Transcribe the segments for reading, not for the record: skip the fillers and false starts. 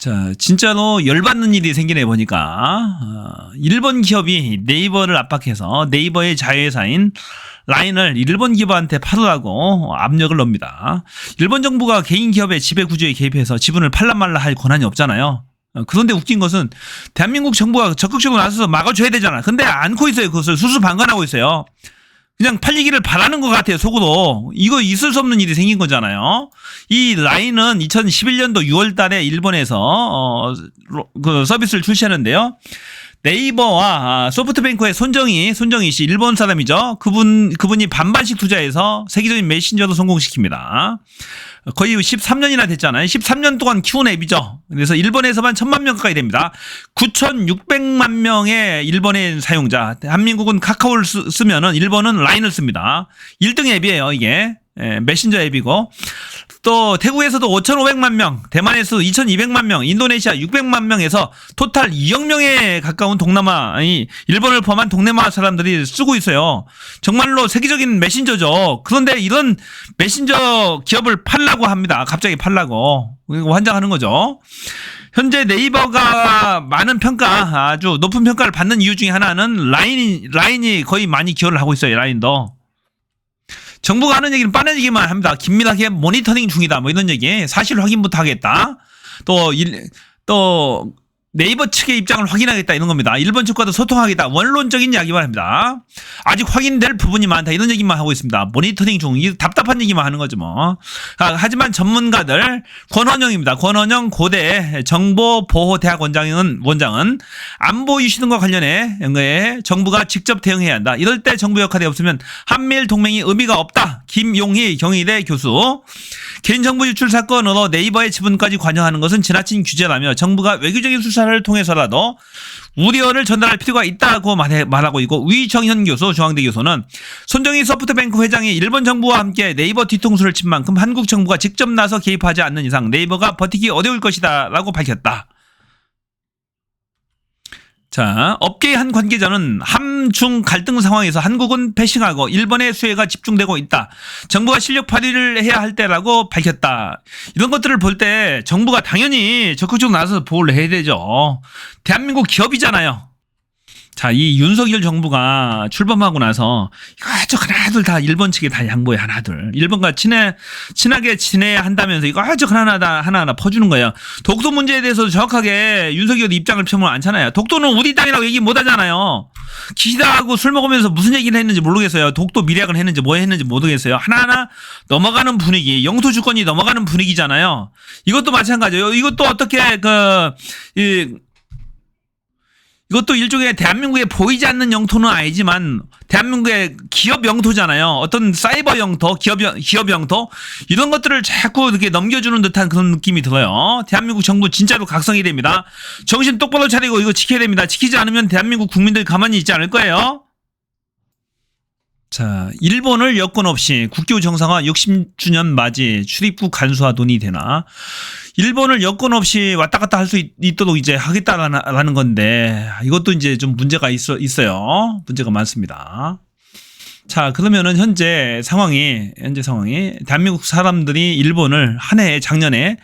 자, 진짜로 열받는 일이 생기네 보니까 일본 기업이 네이버를 압박해서 네이버의 자회사인 라인을 일본 기업한테 팔으라고 압력을 넣습니다. 일본 정부가 개인 기업의 지배 구조에 개입해서 지분을 팔라말라 할 권한이 없잖아요. 그런데 웃긴 것은 대한민국 정부가 적극적으로 나서서 막아줘야 되잖아. 근데 안고 있어요. 그것을 수수방관하고 있어요. 그냥 팔리기를 바라는 것 같아요, 속으로. 이거 있을 수 없는 일이 생긴 거잖아요. 이 라인은 2011년도 6월 달에 일본에서 그 서비스를 출시하는데요. 네이버와 소프트뱅크의 손정희 씨, 일본 사람이죠. 그분이 반반씩 투자해서 세계적인 메신저도 성공시킵니다. 거의 13년이나 됐잖아요. 13년 동안 키운 앱이죠. 그래서 일본에서만 1000만 명 가까이 됩니다. 9,600만 명의 일본의 사용자. 대한민국은 카카오를 쓰면은 일본은 라인을 씁니다. 1등 앱이에요, 이게. 메신저 앱이고. 또 태국에서도 5,500만 명, 대만에서 2,200만 명, 인도네시아 600만 명에서 토탈 2억 명에 가까운 동남아, 아니 일본을 포함한 동남아 사람들이 쓰고 있어요. 정말로 세계적인 메신저죠. 그런데 이런 메신저 기업을 팔라고 합니다. 갑자기 팔라고. 환장하는 거죠. 현재 네이버가 많은 평가, 아주 높은 평가를 받는 이유 중에 하나는 라인이 거의 많이 기여를 하고 있어요. 라인도. 정부가 하는 얘기는 빠내기만 합니다. 긴밀하게 모니터링 중이다. 뭐 이런 얘기. 사실 확인부터 하겠다. 또 네이버 측의 입장을 확인하겠다. 이런 겁니다. 일본 측과도 소통하겠다. 원론적인 이야기만 합니다. 아직 확인될 부분이 많다. 이런 얘기만 하고 있습니다. 모니터링 중. 이 답답한 얘기만 하는 거죠, 뭐. 하지만 전문가들, 권원영입니다. 권원영 고대 정보보호대학 원장은 안보 이슈 등과 관련해 정부가 직접 대응해야 한다. 이럴 때 정부 역할이 없으면 한미일 동맹이 의미가 없다. 김용희 경희대 교수. 개인정보 유출 사건으로 네이버의 지분까지 관여하는 것은 지나친 규제라며 정부가 외교적인 수사를 통해서라도 우려를 전달할 필요가 있다고 말하고 있고, 위정현 교수, 중앙대 교수는 손정희 소프트뱅크 회장이 일본 정부와 함께 네이버 뒤통수를 친 만큼 한국 정부가 직접 나서 개입하지 않는 이상 네이버가 버티기 어려울 것이다 라고 밝혔다. 자, 업계의 한 관계자는 함중 갈등 상황에서 한국은 패싱하고 일본의 수혜가 집중되고 있다. 정부가 실력 발휘를 해야 할 때라고 밝혔다. 이런 것들을 볼 때 정부가 당연히 적극적으로 나서서 보호를 해야 되죠. 대한민국 기업이잖아요. 자, 이 윤석열 정부가 출범하고 나서 이거저거 하나둘 다 일본 측에 다 양보해, 하나둘. 일본과 친하게 지내야 한다면서 이거저거 하나하나 퍼주는 거예요. 독도 문제에 대해서 정확하게 윤석열이 입장을 펴면 않잖아요. 독도는 우리 땅이라고 얘기 못 하잖아요. 기시다하고 술 먹으면서 무슨 얘기를 했는지 모르겠어요. 독도 밀약을 했는지 뭐 했는지 모르겠어요. 하나하나 넘어가는 분위기, 영토 주권이 넘어가는 분위기잖아요. 이것도 마찬가지예요. 이것도 어떻게 이것도 일종의 대한민국에 보이지 않는 영토는 아니지만 대한민국의 기업 영토잖아요. 어떤 사이버 영토, 기업 영토 이런 것들을 자꾸 이렇게 넘겨주는 듯한 그런 느낌이 들어요. 대한민국 정부 진짜로 각성이 됩니다. 정신 똑바로 차리고 이거 지켜야 됩니다. 지키지 않으면 대한민국 국민들 가만히 있지 않을 거예요. 자, 일본을 여건 없이 국교 정상화 60주년 맞이 출입국 간소화 논의되나? 일본을 여건 없이 왔다 갔다 할 수 있도록 이제 하겠다라는 건데, 이것도 이제 좀 문제가 있어요. 문제가 많습니다. 자, 그러면은 현재 상황이 대한민국 사람들이 일본을 한 해에 작년에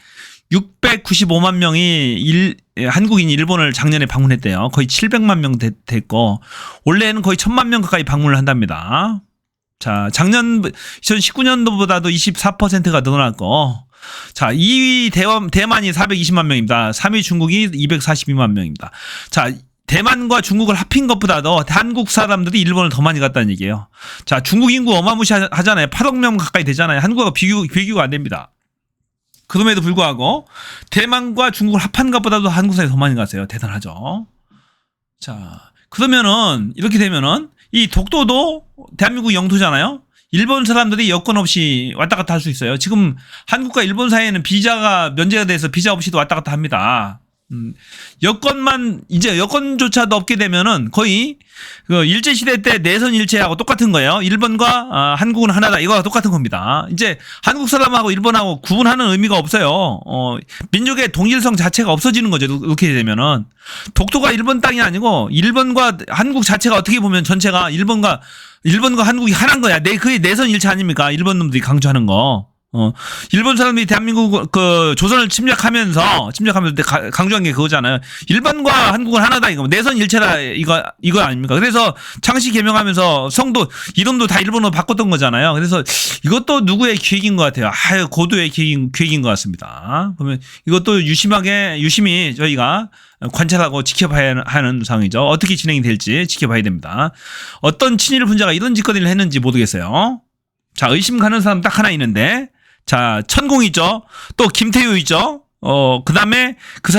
695만 명이 한국인이 일본을 작년에 방문했대요. 거의 700만 명 됐고, 올해는 거의 1000만 명 가까이 방문을 한답니다. 자, 작년 2019년도보다도 24%가 늘어났고, 자, 2위 대만이 420만 명입니다. 3위 중국이 242만 명입니다. 자, 대만과 중국을 합힌 것보다도 한국 사람들이 일본을 더 많이 갔다는 얘기예요. 자, 중국 인구 어마무시하잖아요. 8억 명 가까이 되잖아요. 한국과 비교가 안 됩니다. 그럼에도 불구하고 대만과 중국을 합한 것보다도 한국 사람이 더 많이 갔어요. 대단하죠. 자, 그러면은 이렇게 되면은 이 독도도 대한민국 영토잖아요. 일본 사람들이 여건 없이 왔다 갔다 할 수 있어요. 지금 한국과 일본 사이에는 비자가 면제가 돼서 비자 없이도 왔다 갔다 합니다. 이제 여건조차도 없게 되면은 거의 그 일제시대 때 내선 일체하고 똑같은 거예요. 일본과 한국은 하나다. 이거와 똑같은 겁니다. 이제 한국 사람하고 일본하고 구분하는 의미가 없어요. 민족의 동일성 자체가 없어지는 거죠. 이렇게 되면은. 독도가 일본 땅이 아니고 일본과 한국 자체가 어떻게 보면 전체가 일본과 한국이 하나인 거야. 그게 내선 일체 아닙니까? 일본 놈들이 강조하는 거. 일본 사람들이 대한민국 그 조선을 침략하면서 강조한 게 그거잖아요. 일본과 한국은 하나다 이거 내선 일체다 이거 아닙니까? 그래서 창씨 개명하면서 성도 이름도 다 일본어로 바꿨던 거잖아요. 그래서 이것도 누구의 기획인 것 같아요. 아유 고도의 기획인 것 같습니다. 그러면 이것도 유심히 저희가 관찰하고 지켜봐야 하는 상황이죠. 어떻게 진행이 될지 지켜봐야 됩니다. 어떤 친일 분자가 이런 짓거리를 했는지 모르겠어요. 자, 의심 가는 사람 딱 하나 있는데, 자, 천공 있죠? 또 김태효 있죠? 그 다음에 그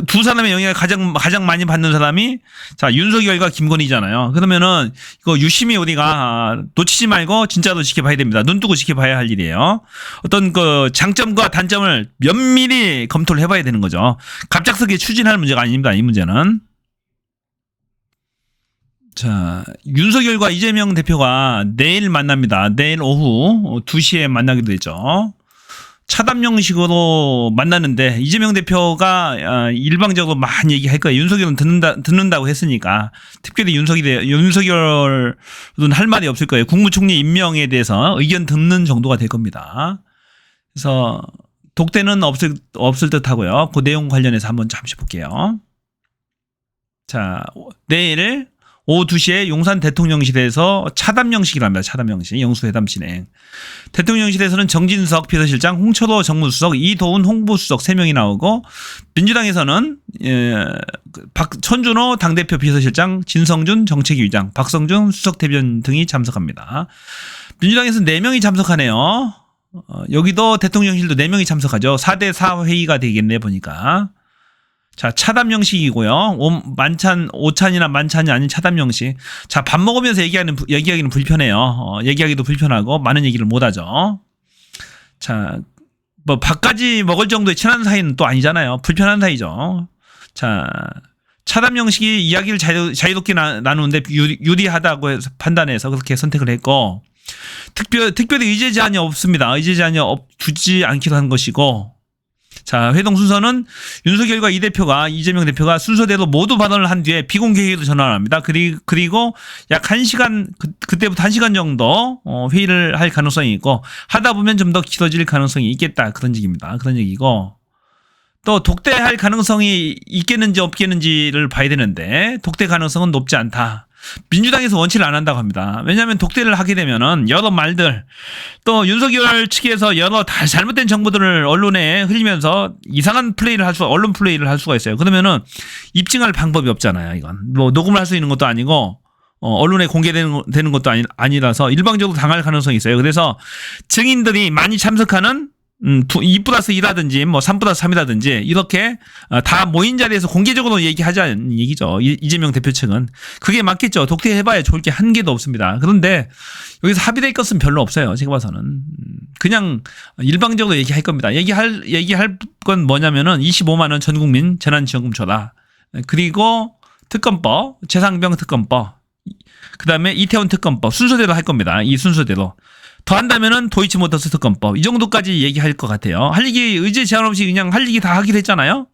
두 사람의 영향을 가장 많이 받는 사람이, 자, 윤석열과 김건희잖아요. 그러면은, 이거 유심히 우리가 놓치지 말고 진짜로 지켜봐야 됩니다. 눈 뜨고 지켜봐야 할 일이에요. 어떤 그 장점과 단점을 면밀히 검토를 해봐야 되는 거죠. 갑작스럽게 추진할 문제가 아닙니다. 이 문제는. 자, 윤석열과 이재명 대표가 내일 만납니다. 내일 오후 2시에 만나기로 했죠. 차담 형식으로 만나는데 이재명 대표가 일방적으로 많이 얘기할 거예요. 윤석열은 듣는다고 했으니까 특별히 윤석열은 할 말이 없을 거예요. 국무총리 임명에 대해서 의견 듣는 정도가 될 겁니다. 그래서 독대는 없을 듯하고요. 그 내용 관련해서 한번 잠시 볼게요. 자, 내일 오후 2시에 용산 대통령실에서 차담 형식이랍니다. 차담 형식, 영수회담 진행. 대통령실에서는 정진석 비서실장, 홍철호 정무수석, 이도훈 홍보수석 3명이 나오고, 민주당에서는 천준호 당대표 비서실장, 진성준 정책위의장, 박성준 수석대변 등이 참석합니다. 민주당에서 4명이 참석하네요. 여기도 대통령실도 4명이 참석하죠. 4대4 회의가 되겠네 보니까. 자, 차담 형식이고요. 오찬이나 만찬이 아닌 차담 형식. 자, 밥 먹으면서 얘기하기는 불편해요. 얘기하기도 불편하고 많은 얘기를 못 하죠. 자, 뭐 밥까지 먹을 정도의 친한 사이는 또 아니잖아요. 불편한 사이죠. 자, 차담 형식이 이야기를 자유롭게 나누는데 유리하다고 해서 판단해서 그렇게 선택을 했고, 특별히 의제 제한이 없습니다. 의제 제한이 두지 않기로 한 것이고, 자, 회동 순서는 윤석열과 이재명 대표가 순서대로 모두 발언을 한 뒤에 비공개회의로 전환을 합니다. 그리고 약 1시간, 그때부터 1시간 정도 회의를 할 가능성이 있고, 하다 보면 좀 더 길어질 가능성이 있겠다. 그런 얘기입니다. 그런 얘기고, 또 독대할 가능성이 있겠는지 없겠는지를 봐야 되는데, 독대 가능성은 높지 않다. 민주당에서 원치를 안 한다고 합니다. 왜냐하면 독대를 하게 되면은 여러 말들, 또 윤석열 측에서 여러 잘못된 정보들을 언론에 흘리면서 이상한 언론 플레이를 할 수가 있어요. 그러면은 입증할 방법이 없잖아요. 이건 뭐 녹음을 할 수 있는 것도 아니고 언론에 공개되는 것도 아니라서 일방적으로 당할 가능성이 있어요. 그래서 증인들이 많이 참석하는 2+2라든지 뭐 3+3이라든지 이렇게 다 모인 자리에서 공개적으로 얘기하자는 얘기죠. 이재명 대표 측은. 그게 맞겠죠. 독대해봐야 좋을 게 한 개도 없습니다. 그런데 여기서 합의될 것은 별로 없어요. 제가 봐서는. 그냥 일방적으로 얘기할 겁니다. 얘기할 건 뭐냐면은 25만 원 전국민 재난지원금 줘라. 그리고 특검법, 최상병 특검법, 그 다음에 이태원 특검법 순서대로 할 겁니다. 이 순서대로. 더 한다면은 도이치모터스 특검법 이 정도까지 얘기할 것 같아요. 할 얘기 의제 제한 없이 그냥 할 얘기 다 하기로 했잖아요.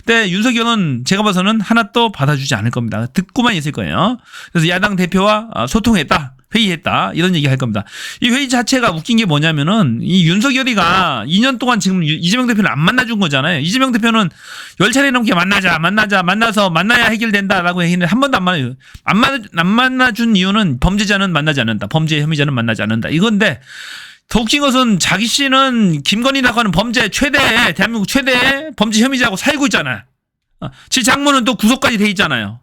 근데 윤석열은 제가 봐서는 하나도 받아주지 않을 겁니다. 듣고만 있을 거예요. 그래서 야당 대표와 소통했다. 회의했다. 이런 얘기 할 겁니다. 이 회의 자체가 웃긴 게 뭐냐면은 이 윤석열이가 2년 동안 지금 이재명 대표를 안 만나준 거잖아요. 이재명 대표는 10차례 넘게 만나서 만나야 해결된다라고 했는데 한 번도 안 만나요. 안 만나준 이유는 범죄자는 만나지 않는다. 범죄 혐의자는 만나지 않는다. 이건데 더 웃긴 것은 자기 씨는 김건희라고 하는 대한민국 최대 범죄 혐의자하고 살고 있잖아요. 지 장모는 또 구속까지 돼 있잖아요.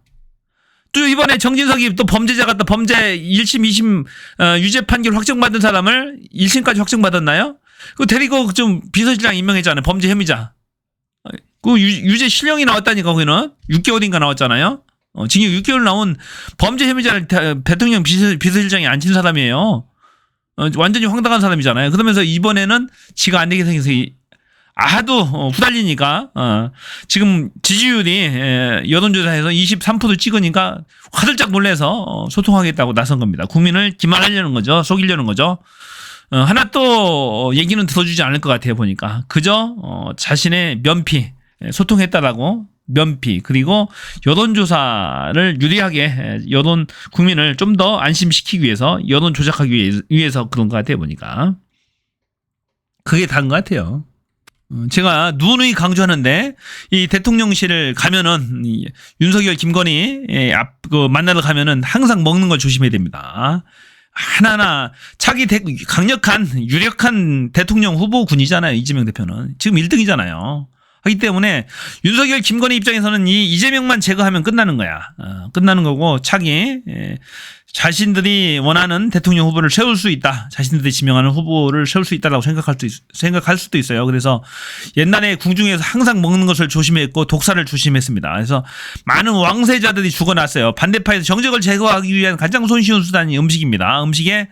또 이번에 정진석이 또 범죄자 같다. 범죄 1심, 2심 유죄 판결 확정받은 사람을 1심까지 확정받았나요? 그 데리고 좀 비서실장 임명했잖아요. 범죄 혐의자. 그 유죄 실형이 나왔다니까 거기는 6개월인가 나왔잖아요. 징역 6개월 나온 범죄 혐의자를 대통령 비서실장에 앉힌 사람이에요. 완전히 황당한 사람이잖아요. 그러면서 이번에는 지가 안 되게 생겨서 하도 후달리니까 지금 지지율이 여론조사에서 23% 찍으니까 화들짝 놀래서 소통하겠다고 나선 겁니다. 국민을 기만하려는 거죠. 속이려는 거죠. 하나 또 얘기는 들어주지 않을 것 같아요. 보니까 그저 자신의 면피 소통했다라고 면피 그리고 여론조사를 유리하게 국민을 좀 더 안심시키기 위해서 여론 조작하기 위해서 그런 것 같아요. 보니까 그게 다른 것 같아요. 제가 누누이 강조하는데 이 대통령실을 가면은 이 윤석열, 김건희 만나러 가면은 항상 먹는 걸 조심해야 됩니다. 하나하나 자기 강력한 유력한 대통령 후보군이잖아요. 이재명 대표는 지금 1등이잖아요. 하기 때문에 윤석열, 김건희 입장에서는 이 이재명만 제거하면 끝나는 거야. 끝나는 거고 자신들이 원하는 대통령 후보를 세울 수 있다. 자신들이 지명하는 후보를 세울 수 있다라고 생각할 수도 있어요. 그래서 옛날에 궁중에서 항상 먹는 것을 조심했고 독사를 조심했습니다. 그래서 많은 왕세자들이 죽어났어요. 반대파에서 정적을 제거하기 위한 가장 손쉬운 수단이 음식입니다. 음식에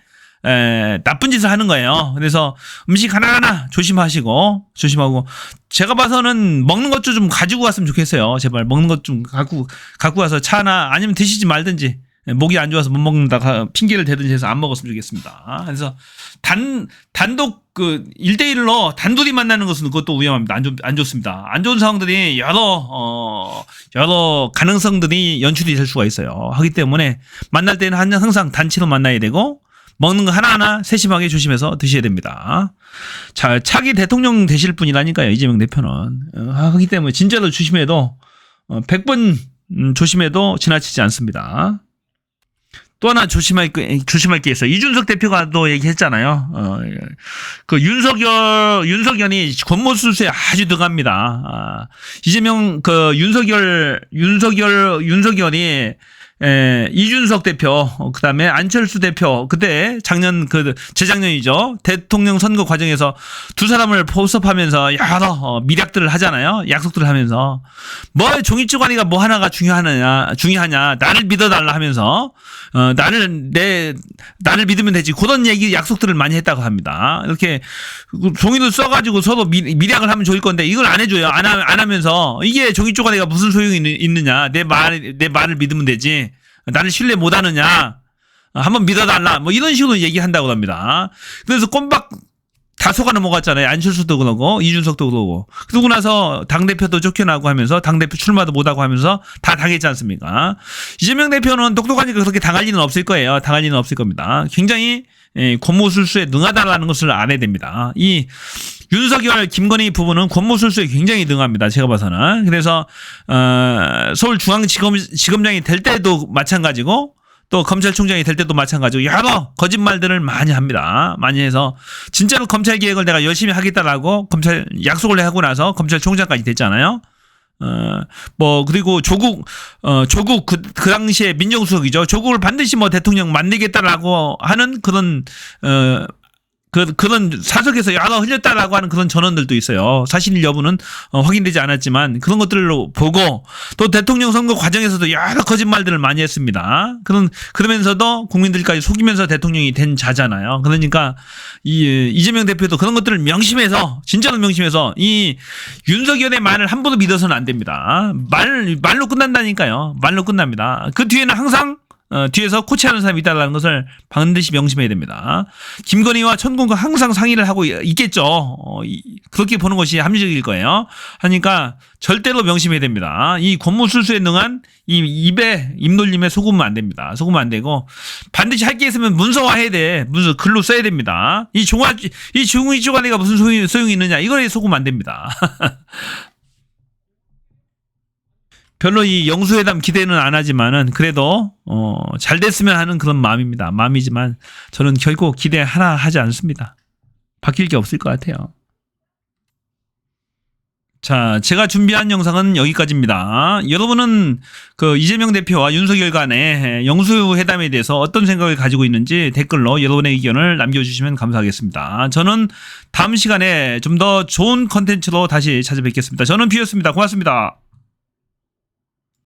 나쁜 짓을 하는 거예요. 그래서 음식 하나하나 조심하고 제가 봐서는 먹는 것 좀 가지고 갔으면 좋겠어요. 제발 먹는 것 좀 갖고 가서 차나 아니면 드시지 말든지 목이 안 좋아서 못 먹는다 핑계를 대든지 해서 안 먹었으면 좋겠습니다. 그래서 단독 1대1로 단둘이 만나는 것은 그것도 위험합니다. 안 좋습니다. 안 좋은 상황들이 여러 가능성들이 연출이 될 수가 있어요. 하기 때문에 만날 때는 항상 단체로 만나야 되고 먹는 거 하나하나 세심하게 조심해서 드셔야 됩니다. 자, 차기 대통령 되실 분이라니까요. 이재명 대표는. 하기 때문에 진짜로 조심해도 100번 조심해도 지나치지 않습니다. 또 하나 조심할 게 있어요. 이준석 대표가 또 얘기했잖아요. 윤석열이 권모술수에 아주 들어갑니다. 이재명, 윤석열이 이준석 대표, 그 다음에 안철수 대표, 그때 재작년이죠. 대통령 선거 과정에서 두 사람을 포섭하면서 여러 밀약들을 하잖아요. 약속들을 하면서. 종이쪼가리가 뭐 하나가 중요하냐. 나를 믿어달라 하면서, 나를 믿으면 되지. 그런 약속들을 많이 했다고 합니다. 이렇게 종이를 써가지고 서로 밀약을 하면 좋을 건데 이걸 안 해줘요. 안 하면서 이게 종이쪼가리가 무슨 소용이 있느냐. 내 말을 믿으면 되지. 나를 신뢰 못 하느냐. 한번 믿어달라. 뭐 이런 식으로 얘기한다고 합니다. 그래서 꼼박 다 속아 넘어갔잖아요. 안철수도 그러고 이준석도 그러고. 그러고 나서 당대표도 쫓겨나고 하면서 당대표 출마도 못하고 하면서 다 당했지 않습니까? 이재명 대표는 똑똑하니까 그렇게 당할 일은 없을 거예요. 당할 일은 없을 겁니다. 굉장히 권모술수에 능하다라는 것을 알아야 됩니다. 이 윤석열, 김건희 부부는 권모술수에 굉장히 능합니다. 제가 봐서는. 그래서 서울중앙지검장이 될 때도 마찬가지고 또 검찰총장이 될 때도 마찬가지고 여러 거짓말들을 많이 합니다. 많이 해서 진짜로 검찰 개혁을 내가 열심히 하겠다라고 검찰 약속을 하고 나서 검찰총장까지 됐잖아요. 그리고 조국 그 당시에 민정수석이죠. 조국을 반드시 대통령 만들겠다라고 하는 그런 사석에서 여러 흘렸다라고 하는 그런 전언들도 있어요. 사실 여부는 확인되지 않았지만 그런 것들로 보고 또 대통령 선거 과정에서도 여러 거짓말들을 많이 했습니다. 그러면서도 국민들까지 속이면서 대통령이 된 자잖아요. 그러니까 이재명 대표도 그런 것들을 진짜로 명심해서 이 윤석열의 말을 함부로 믿어서는 안 됩니다. 말로 끝난다니까요. 말로 끝납니다. 그 뒤에는 항상 뒤에서 코치하는 사람이 있다는 것을 반드시 명심해야 됩니다. 김건희와 천공과 항상 상의를 하고 있겠죠. 그렇게 보는 것이 합리적일 거예요. 하니까 절대로 명심해야 됩니다. 이 권모술수에 능한 이 입놀림에 속으면 안 됩니다. 속으면 안 되고 반드시 할 게 있으면 문서화해야 돼. 글로 써야 됩니다. 이 종이쪼가리가 무슨 소용이 있느냐. 이거에 속으면 안 됩니다. 별로 이 영수회담 기대는 안 하지만은 그래도 잘 됐으면 하는 그런 마음이지만 저는 결코 기대 하나 하지 않습니다. 바뀔 게 없을 것 같아요. 자, 제가 준비한 영상은 여기까지입니다. 여러분은 이재명 대표와 윤석열 간의 영수회담에 대해서 어떤 생각을 가지고 있는지 댓글로 여러분의 의견을 남겨주시면 감사하겠습니다. 저는 다음 시간에 좀 더 좋은 컨텐츠로 다시 찾아뵙겠습니다. 저는 비였습니다. 고맙습니다.